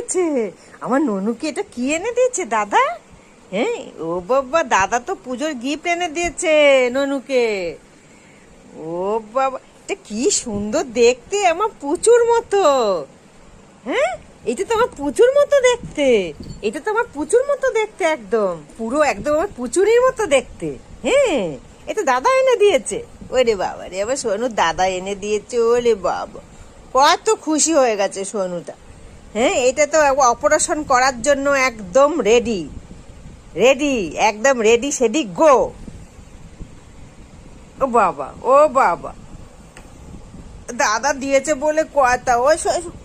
দিয়েছে, আমার ননুকে এটা কি এনে দিয়েছে দাদা? হ্যাঁ, ও বাবা, দাদা তো পুজোর গিফট এনে দিয়েছে ননুকে। ও বাবা, এটা কি সুন্দর দেখতে, আমার পুচুর মতো। হ্যাঁ, এটা তো আমার পুচুর মতো দেখতে। এটা তো আমার পুচুর মতো দেখতে, একদম পুরো একদম আমার পুচুরির মতো দেখতে। হ্যাঁ, এটা দাদা এনে দিয়েছে। ওরে বাবা রে, আবার সোনুর দাদা এনে দিয়েছে। ওরে বাবা, কত খুশি হয়ে গেছে সোনুটা। হ্যাঁ, এটা তো অপারেশন করার জন্য একদম রেডি, রেডি, একদম রেডি সেডি গো। ও বাবা, ও বাবা, দাদা দিয়েছে বলে কথা।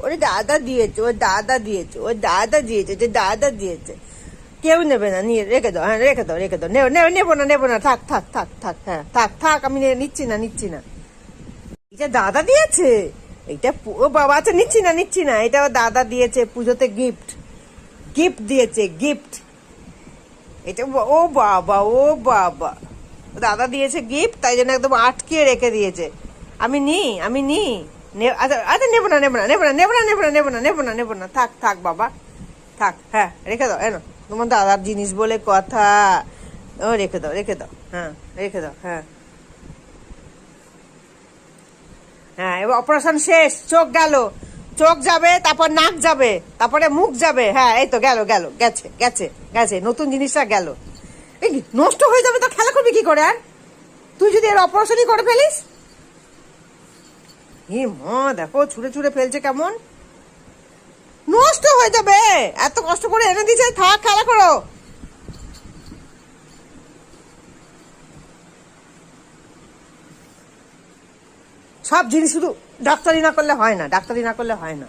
ওরে দাদা দিয়েছে, ওর দাদা দিয়েছে, ওর দাদা দিয়েছে, যে দাদা দিয়েছে। কেউ নেবে না, নিয়ে রেখে দাও। হ্যাঁ, রেখে দাও, রেখে দাও। নেবো না, নেবো না, থাক থাক থাক থাক। হ্যাঁ, থাক থাক, আমি নিচ্ছি না, নিচ্ছি না। এটা দাদা দিয়েছে, এটা ও বাবা, আচ্ছা নিচ্ছি না, নিচ্ছি না। এটা ওর দাদা দিয়েছে পুজোতে গিফট, গিফট দিয়েছে, গিফট। এটা ও বাবা, ও বাবা, দাদা দিয়েছে গিফট, তাই জন্য একদম আটকে রেখে দিয়েছে। আমি নি, আমি নি। আচ্ছা আচ্ছা, নেবো না, নেবো না, নেবো না, নেবো না, নেবো না, নেবো না, নেবো না, নেবো না, থাক থাক বাবা, থাক। হ্যাঁ, রেখে দাও। এনো, তোমার দাদার জিনিস বলে কথা। ও রেখে দাও, রেখে দাও। হ্যাঁ, রেখে দাও। হ্যাঁ হ্যাঁ, এবার অপারেশন শেষ। চোখ গেল, চোখ যাবে, তারপর নাক যাবে, তারপরে মুখ যাবে। হ্যাঁ, এই তো গেল, গেল, গেছে, গেছে, গেছে, নতুন জিনিসটা গেল। এই নষ্ট হয়ে যাবে তো খেলা করবি কি করে? আর তুই যদি এর অপারেশনই করে ফেলিস। হে মা, দেখো ছুঁড়ে ছুঁড়ে ফেলছে কেমন। নষ্ট হয়ে যাবে, এত কষ্ট করে এনে দিয়েছে। থাক, খেলা করো। সব জিনিস শুধু ডাক্তারি না করলে হয় না, ডাক্তারি না করলে হয় না।